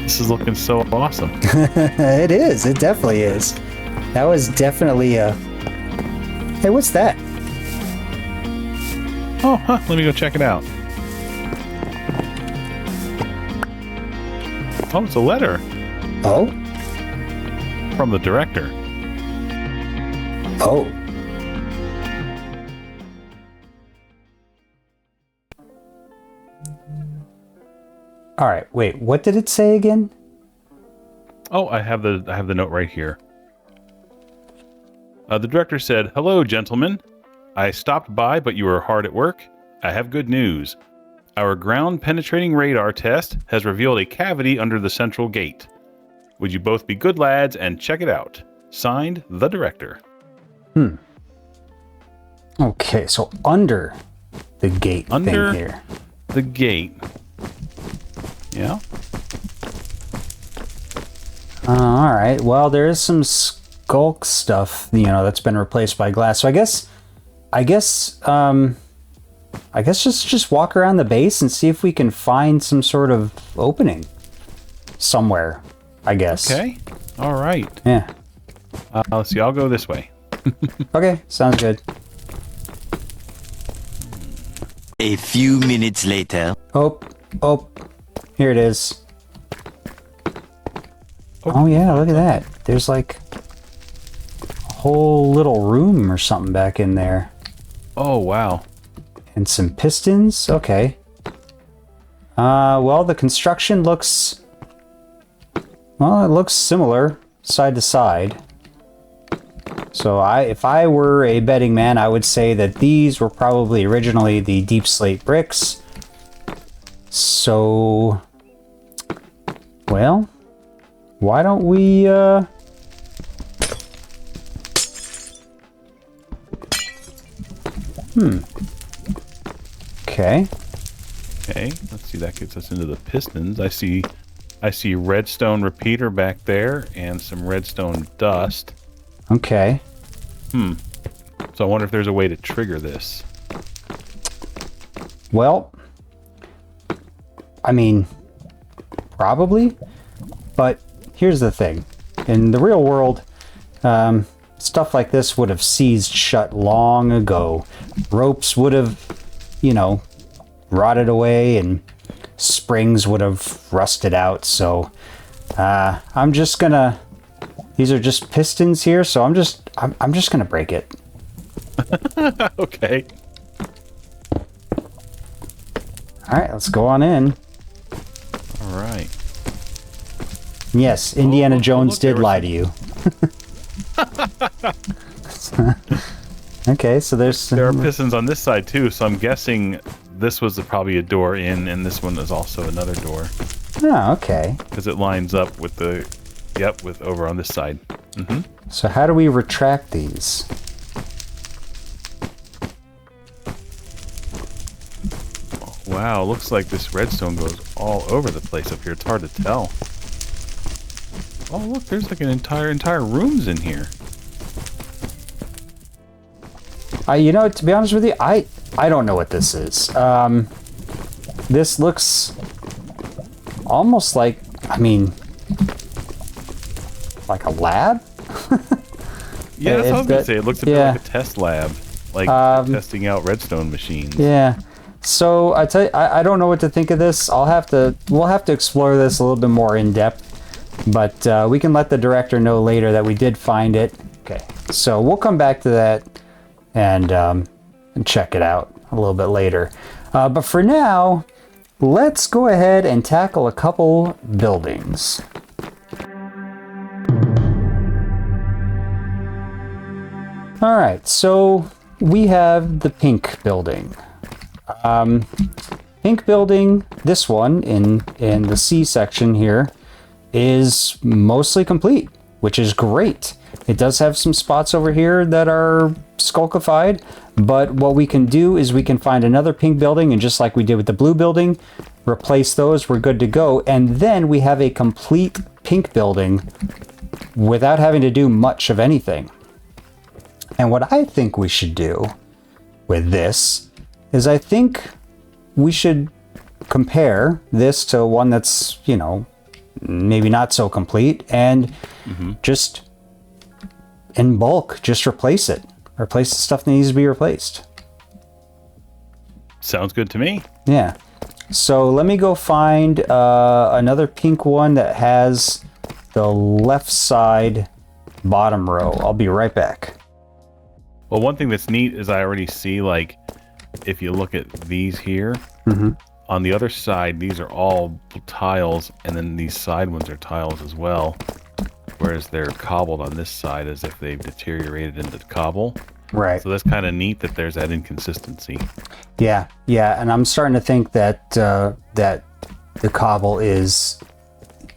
This is looking so awesome. It is. It definitely is. That was definitely a... Hey, what's that? Oh, huh. Let me go check it out. Oh, it's a letter. Oh? From the director. Oh. All right. Wait. What did it say again? Oh, I have the note right here. The director said, "Hello, gentlemen. I stopped by, but you were hard at work. I have good news. Our ground-penetrating radar test has revealed a cavity under the central gate. Would you both be good lads and check it out? Signed, the director." Okay, so under the gate Under thing here. the gate. Yeah. All right. Well, there is some skulk stuff, that's been replaced by glass. So I guess just walk around the base and see if we can find some sort of opening somewhere. I guess. Okay. All right. Yeah. Let's see. I'll go this way. Okay. Sounds good. A few minutes later. Oh, here it is. Oh yeah, look at that. There's like a whole little room or something back in there. Oh, wow. And some pistons. Okay. Well, the construction looks... Well, it looks similar side to side. So if I were a betting man, I would say that these were probably originally the deep slate bricks. So, well, why don't we, Okay. Okay. Let's see. That gets us into the pistons. I see redstone repeater back there and some redstone dust. Okay. So I wonder if there's a way to trigger this. Well, I mean, probably, but here's the thing. In the real world, stuff like this would have seized shut long ago. Ropes would have, rotted away, and springs would have rusted out. So, I'm just gonna... These are just pistons here, so I'm just gonna break it. Okay. All right, let's go on in. All right. Yes, Indiana Jones did lie to you. Okay, so there are pistons on this side too, so I'm guessing this was probably a door in, and this one is also another door. Oh, okay. Because it lines up with the, with over on this side. So how do we retract these? Wow, looks like this redstone goes all over the place up here. It's hard to tell. Oh, look, there's like an entire rooms in here. To be honest with you, I don't know what this is. This looks almost like, like a lab? Yeah, that's what I was gonna say. It looks a bit like a test lab, like testing out redstone machines. Yeah. So I tell you, I don't know what to think of this. We'll have to explore this a little bit more in depth, but we can let the director know later that we did find it. Okay. So we'll come back to that and check it out a little bit later. But for now, let's go ahead and tackle a couple buildings. All right, so we have the pink building. Pink building, this one in the C section here, is mostly complete, which is great. It does have some spots over here that are skulkified, but what we can do is we can find another pink building, and just like we did with the blue building, replace those, we're good to go, and then we have a complete pink building without having to do much of anything. And what I think we should do with this is I think we should compare this to one that's, you know, maybe not so complete, and just in bulk, just replace it. Replace the stuff that needs to be replaced. Sounds good to me. Yeah. So let me go find another pink one that has the left side bottom row. I'll be right back. Well, one thing that's neat is I already see, like, if you look at these here, on the other side, these are all tiles, and then these side ones are tiles as well, whereas they're cobbled on this side as if they've deteriorated into cobble. Right. So that's kind of neat that there's that inconsistency. Yeah, and I'm starting to think that that the cobble is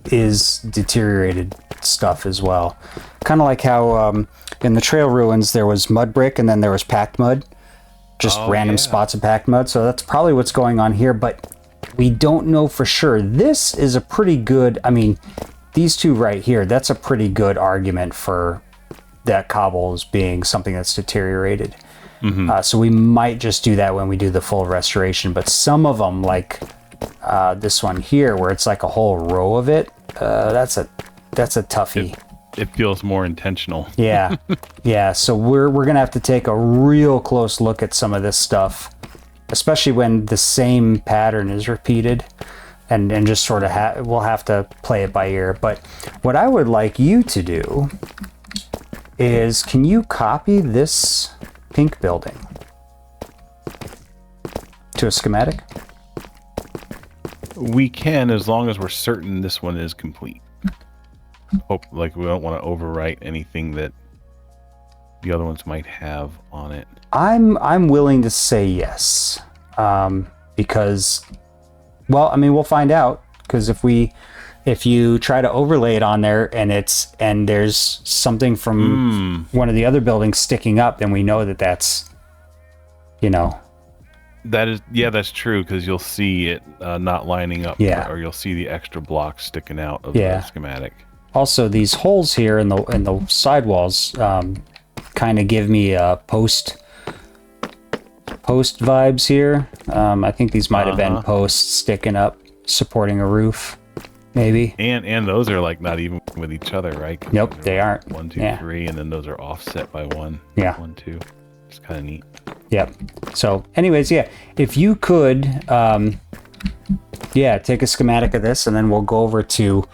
deteriorated stuff as well. Kind of like how in the trail ruins there was mud brick and then there was packed mud, just random spots of packed mud. So that's probably what's going on here, but we don't know for sure. This is a pretty good. I mean, these two right here. That's a pretty good argument for that cobble as being something that's deteriorated. So we might just do that when we do the full restoration. But some of them, like this one here, where it's like a whole row of it, that's a toughie. It feels more intentional. Yeah. So we're gonna have to take a real close look at some of this stuff, especially when the same pattern is repeated, and just sort of we'll have to play it by ear. But what I would like you to do is, can you copy this pink building to a schematic? We can, as long as we're certain this one is complete. Hope, like, we don't want to overwrite anything that the other ones might have on it. I'm willing to say yes, because, well, I mean, we'll find out. Because if you try to overlay it on there and there's something from one of the other buildings sticking up, then we know that's, you know. That is, yeah, that's true, because you'll see it not lining up, or you'll see the extra blocks sticking out of the schematic. Also, these holes here in the sidewalls kind of give me post vibes here. I think these might have been posts sticking up, supporting a roof, maybe. And those are like not even with each other, right? Nope, they aren't. 1, 2, 3, and then those are offset by 1. Yeah. 1, 2. It's kind of neat. Yep. So, anyways, yeah, if you could, take a schematic of this, and then we'll go over to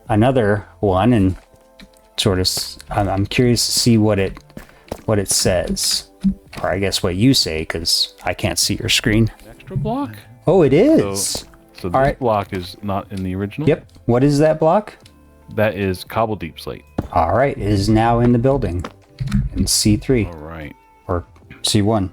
another one and sort of. I'm curious to see what it says, or I guess what you say, because I can't see your screen. Extra block? Oh, it is. So this block is not in the original? Yep. What is that block? That is cobble deep slate. All right. It is now in the building in C3. All right. Or C1.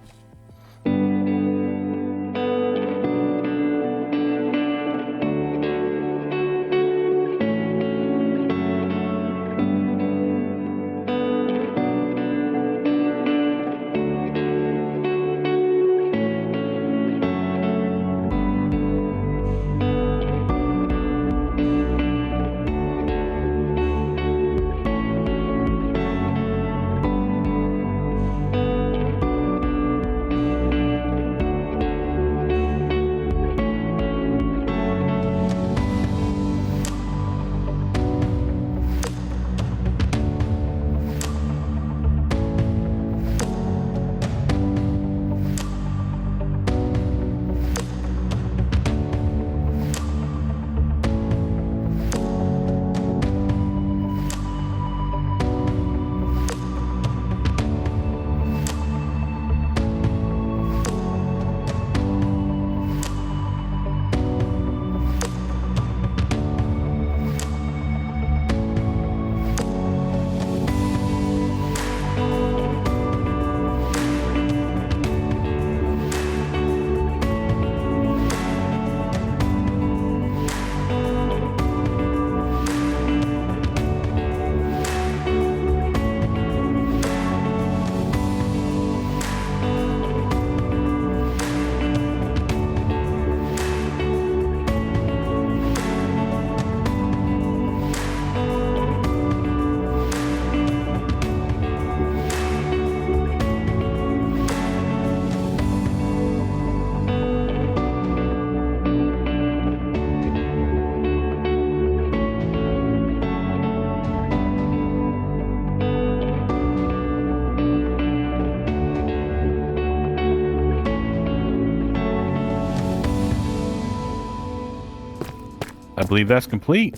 I believe that's complete.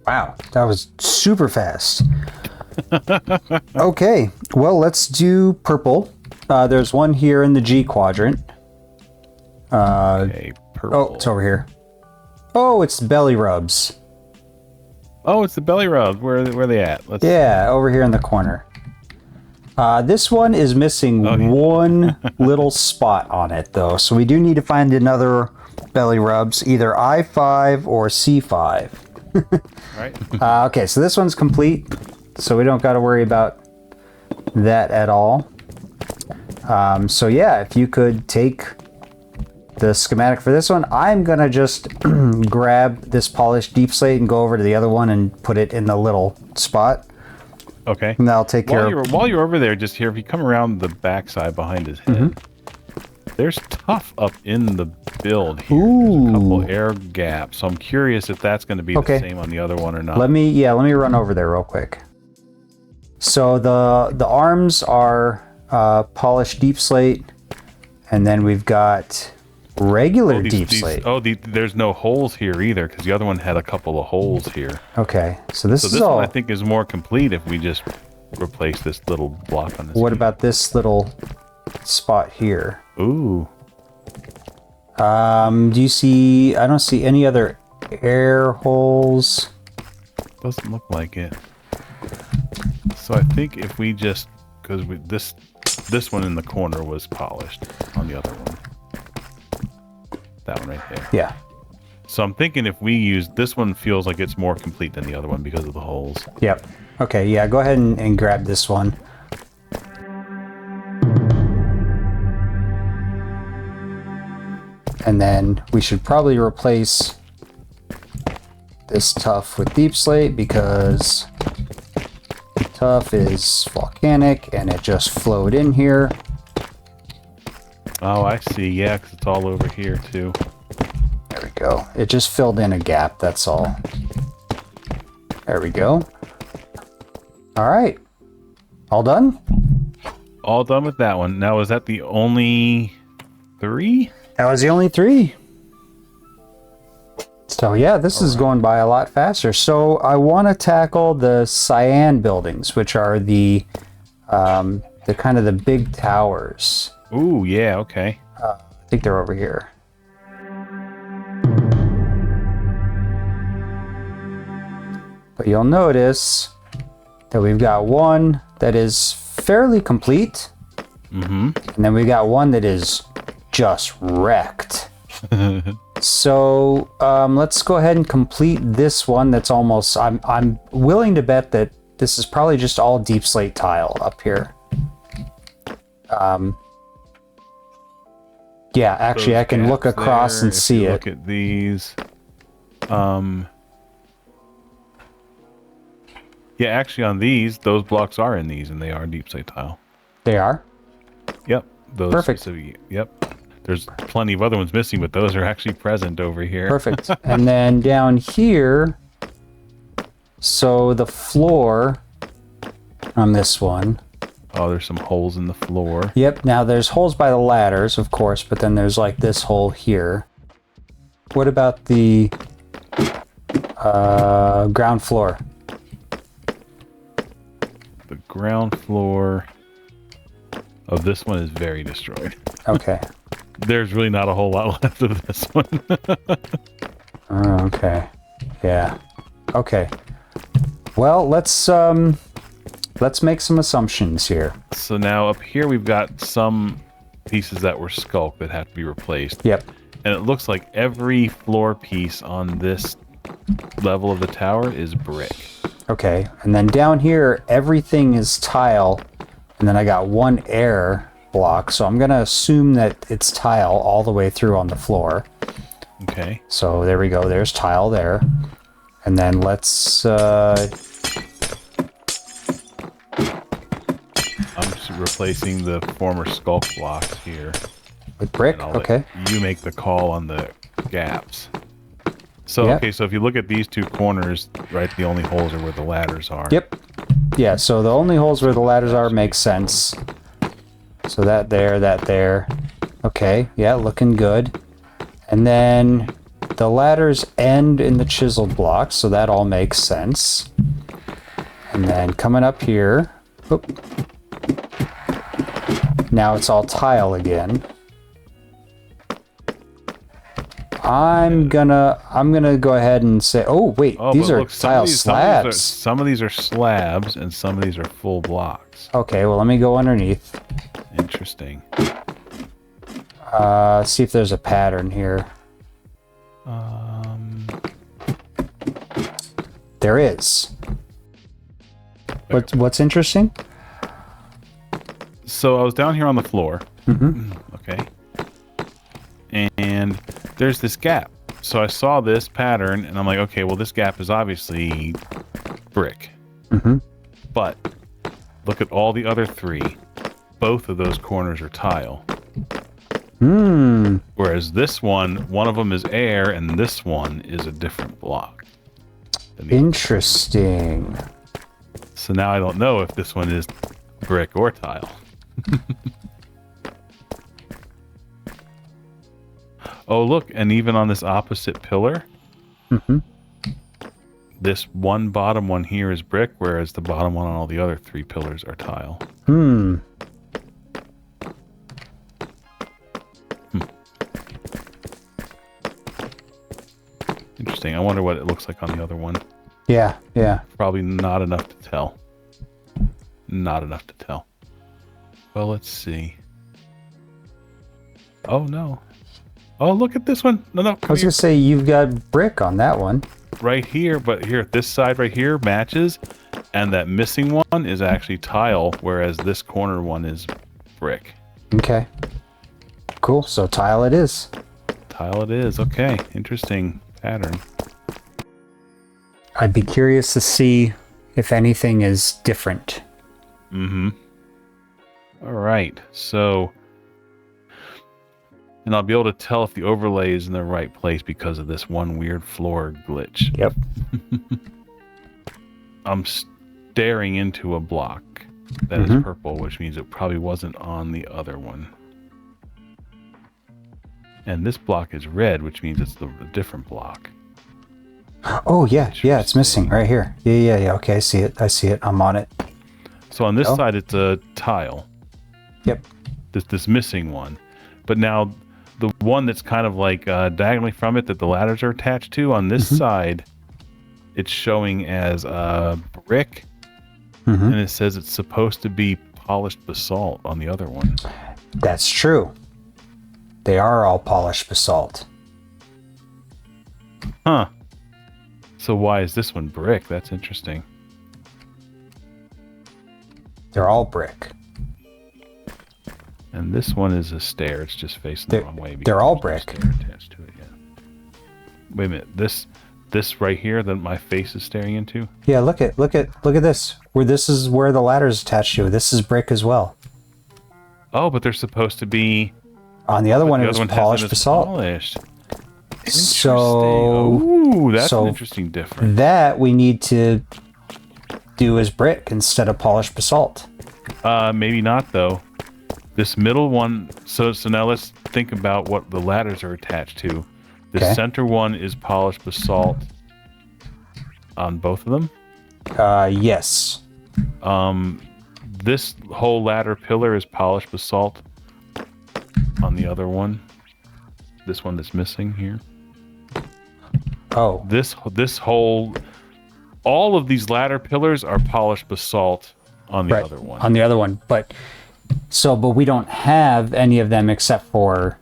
Wow, that was super fast. Okay, well, let's do purple. There's one here in the G quadrant. Okay, purple. Oh, it's over here. Oh, it's belly rubs. Oh, it's the belly rubs. Where are they at? Yeah, over here in the corner. This one is missing one little spot on it, though. So we do need to find another belly rubs, either I5 or C5. Right. Okay, so this one's complete, so we don't got to worry about that at all. So yeah, if you could take the schematic for this one, I'm gonna just grab this polished deep slate and go over to the other one and put it in the little spot. Okay. And that'll take care of... While you're over there, just here, if you come around the backside behind his head, there's tuff up in the build here. There's a couple air gaps. So I'm curious if that's going to be the same on the other one or not. Let me run over there real quick. So the arms are polished deep slate, and then we've got regular deep slate. There's no holes here either, because the other one had a couple of holes here. Okay, so this one I think is more complete if we just replace this little block on this. What about this little spot here? Ooh. Do you see... I don't see any other air holes. Doesn't look like it. So I think if we just... Because this one in the corner was polished on the other one. That one right there. Yeah. So I'm thinking if we use... This one feels like it's more complete than the other one because of the holes. Yep. Okay, yeah, go ahead and grab this one. And then we should probably replace this tuff with deep slate because tuff is volcanic and it just flowed in here. Oh, I see. Yeah, because it's all over here too. There we go. It just filled in a gap, that's all. There we go. All right. All done? All done with that one. Now, is that the only 3? That was the only 3. So yeah, this is going by a lot faster. So I want to tackle the cyan buildings, which are the kind of the big towers. Ooh, yeah, okay. I think they're over here. But you'll notice that we've got one that is fairly complete. And then we got one that is just wrecked. So let's go ahead and complete this one that's almost... I'm willing to bet that this is probably just all deep slate tile up here. Yeah, actually, I can look across and see it. Look at these. Yeah, actually, on these, those blocks are in these, and they are deep slate tile. They are? Yep. Those Perfect. Yep. There's plenty of other ones missing, but those are actually present over here. Perfect. And then down here, so the floor on this one. Oh, there's some holes in the floor. Yep, now there's holes by the ladders, of course, but then there's like this hole here. What about the ground floor? The ground floor of this one is very destroyed. Okay. There's really not a whole lot left of this one. Okay. Yeah. Okay. Well, let's make some assumptions here. So now up here we've got some pieces that were skulk that have to be replaced. Yep. And it looks like every floor piece on this level of the tower is brick. Okay. And then down here, everything is tile. And then I got one air block. So I'm going to assume that it's tile all the way through on the floor. Okay. So there we go. There's tile there. And then let's... I'm just replacing the former skulk blocks here. with brick? Okay. You make the call on the gaps. So, Yeah. okay, so if you look at these two corners, right, the only holes are where the ladders are. Yep. Yeah, so the only holes where the ladders are makes sense. So that there. Okay, yeah, looking good. And then the ladders end in the chiseled blocks, so that all makes sense. And then coming up here, oop, now it's all tile again. I'm gonna go ahead and say, oh wait, these are tile slabs. Some of these are slabs, and some of these are full blocks. Okay, well let me go underneath. Interesting. See if there's a pattern here. There is. What's interesting? So I was down here on the floor. Okay. And there's this gap. So I saw this pattern, and I'm like, okay, well, this gap is obviously brick. But look at all the other three. Both of those corners are tile. Whereas this one of them is air, and this one is a different block. Interesting. So now I don't know if this one is brick or tile. Oh, look, and even on this opposite pillar, this one bottom one here is brick, whereas the bottom one on all the other three pillars are tile. Interesting. I wonder what it looks like on the other one. Yeah. Probably not enough to tell. Not enough to tell. Well, let's see. Oh, no. Oh, look at this one. No. I was going to say, you've got brick on that one. Right here, but here, this side right here matches, and that missing one is actually tile, whereas this corner one is brick. Okay. Cool. So tile it is. Tile it is. Okay. Interesting pattern. I'd be curious to see if anything is different. All right. So, and I'll be able to tell if the overlay is in the right place because of this one weird floor glitch. Yep. I'm staring into a block that is purple, which means it probably wasn't on the other one. And this block is red, which means it's the different block. Oh, yeah, it's missing right here. Yeah. Okay, I see it. I'm on it. So on this side, it's a tile. Yep. This missing one. But now the one that's kind of like diagonally from it that the ladders are attached to, on this side, it's showing as brick. And it says it's supposed to be polished basalt on the other one. That's true. They are all polished basalt. Huh. So why is this one brick? That's interesting. They're all brick. And this one is a stair. It's just facing the wrong way. They're all brick. Attached to it, yeah. Wait a minute. This right here that my face is staring into? Yeah, look at this. Where this is where the ladder is attached to. This is brick as well. Oh, but they're supposed to be. On the other one, it was polished basalt. Polished. So, ooh, that's an interesting difference. That we need to do as brick instead of polished basalt. Maybe not though. This middle one. So now let's think about what the ladders are attached to. The center one is polished basalt on both of them. Yes. This whole ladder pillar is polished basalt on the other one. This one that's missing here. Oh. This whole, all of these ladder pillars are polished basalt on the other one. On the other one, but we don't have any of them except for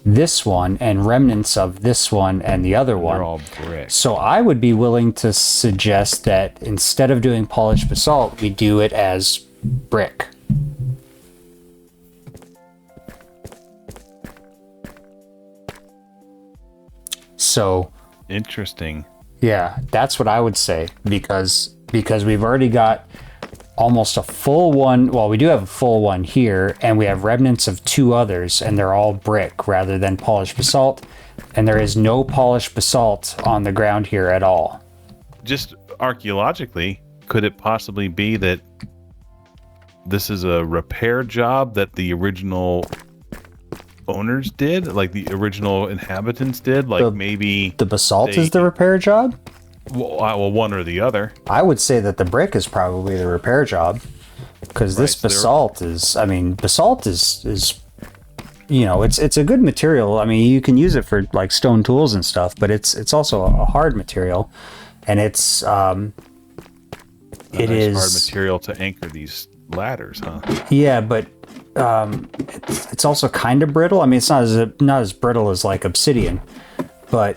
this one and remnants of this one and the other one. They're all brick. So I would be willing to suggest that instead of doing polished basalt, we do it as brick. So interesting. Yeah, that's what I would say because we've already got almost a full one. Well, we do have a full one here, and we have remnants of two others, and they're all brick rather than polished basalt. And there is no polished basalt on the ground here at all. Just archaeologically, could it possibly be that this is a repair job that the original owners did, like the original inhabitants did, like maybe The basalt is the repair job? well, one or the other. I would say that the brick is probably the repair job, because this so basalt is, I mean, basalt is you know, it's a good material. I mean, you can use it for like stone tools and stuff, but it's also a hard material, and it's It is hard material to anchor these ladders, huh? Yeah, but it's also kind of brittle. I mean, it's not as brittle as like obsidian, but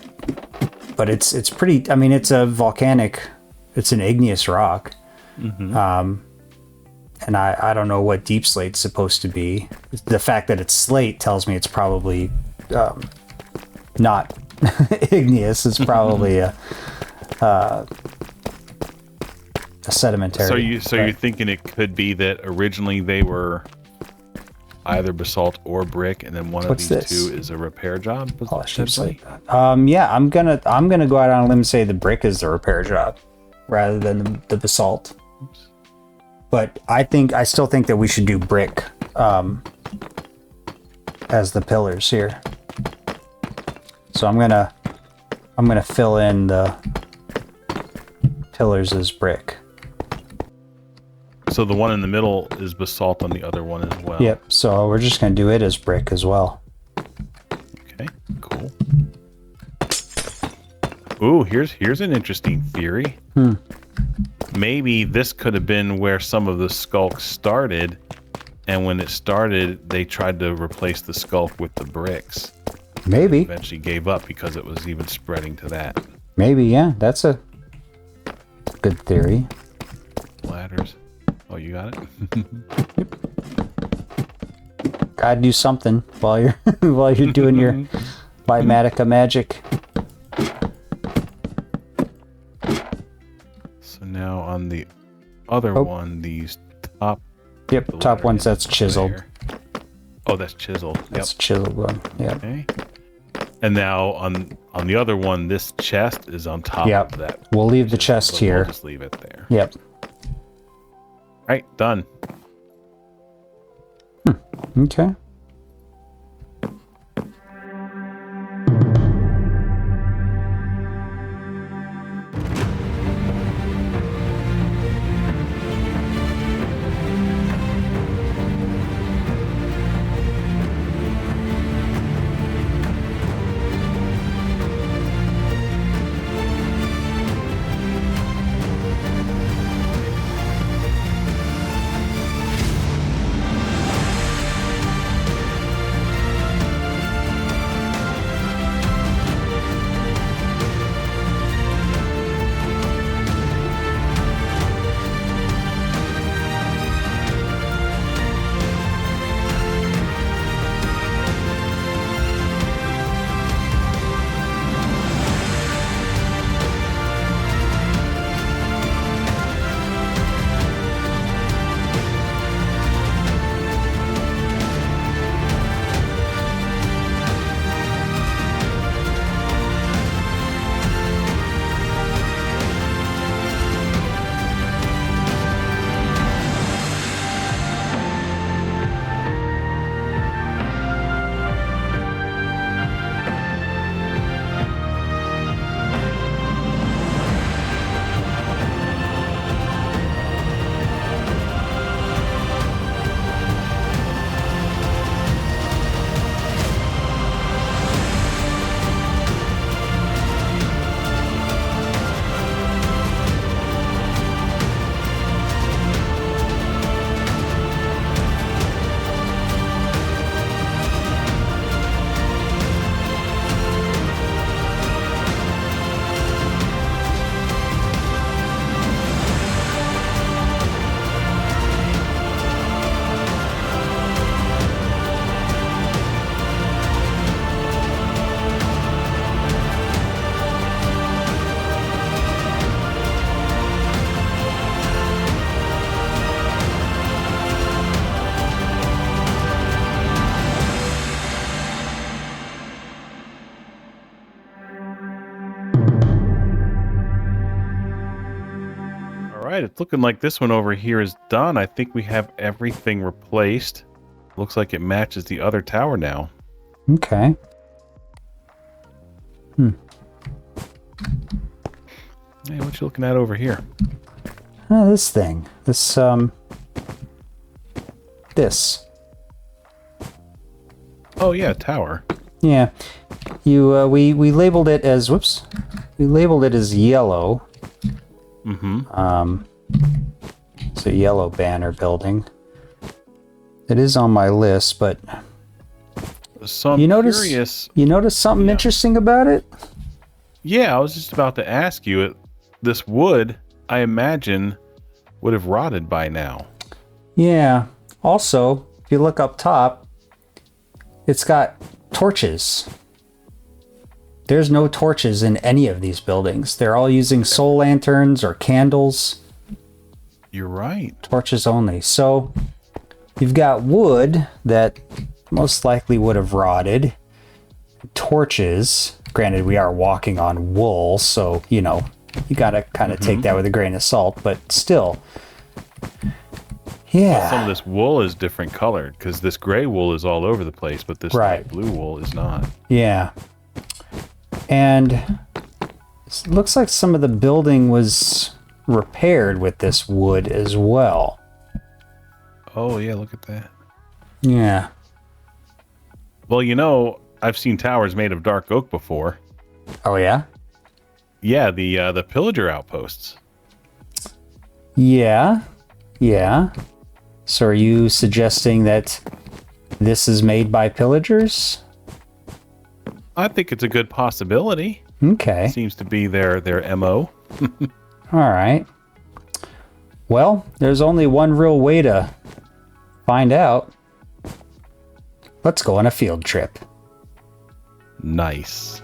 it's pretty. I mean, it's a volcanic. It's an igneous rock, and I don't know what deep slate's supposed to be. The fact that it's slate tells me it's probably not igneous. It's probably a sedimentary. So you're thinking it could be that originally they were either basalt or brick, and then one What's of these this? two is a repair job. Polished slate. Yeah, I'm gonna go out on a limb and say the brick is the repair job rather than the basalt. But I still think that we should do brick as the pillars here. So I'm gonna fill in the pillars as brick. So the one in the middle is basalt on the other one as well. Yep. So we're just gonna do it as brick as well. Okay, cool. Ooh, here's an interesting theory. Maybe this could have been where some of the skulk started, and when it started, they tried to replace the skulk with the bricks. Maybe. Eventually gave up because it was even spreading to that. Maybe. Yeah. That's a good theory. Ladders. Oh, you got it? Gotta do something while you're doing your Bimatica magic. So now on the other one, these top... Yep, the top ladder one is that's chiseled. there. Oh, that's chiseled. That's chiseled one. Yep. Okay. And now on the other one, this chest is on top Yep. of that. We'll leave the chest So here. We'll just leave it there. Yep. Right, done. Okay. Right, it's looking like this one over here is done. I think we have everything replaced. Looks like it matches the other tower now. Okay. Hey, what you looking at over here? Oh, this thing. This. Oh yeah, tower. Yeah. We labeled it as, whoops. We labeled it as yellow. Mm-hmm. It's a yellow banner building. It is on my list, but So I'm you curious. notice something interesting about it? Yeah, I was just about to ask you. This wood, I imagine, would have rotted by now. Yeah. Also, if you look up top, it's got torches. There's no torches in any of these buildings. They're all using soul lanterns or candles. You're right. Torches only. So you've got wood that most likely would have rotted. Torches. Granted, we are walking on wool, so, you know, you gotta kind of take that with a grain of salt, but still. Yeah. Some of this wool is different colored because this gray wool is all over the place, but this light blue wool is not. Yeah. And it looks like some of the building was repaired with this wood as well. Oh, yeah, look at that. Yeah. Well, you know, I've seen towers made of dark oak before. Oh, yeah? Yeah, the pillager outposts. Yeah. Yeah. So are you suggesting that this is made by pillagers? I think it's a good possibility. Okay. Seems to be their MO. All right. Well, there's only one real way to find out. Let's go on a field trip. Nice.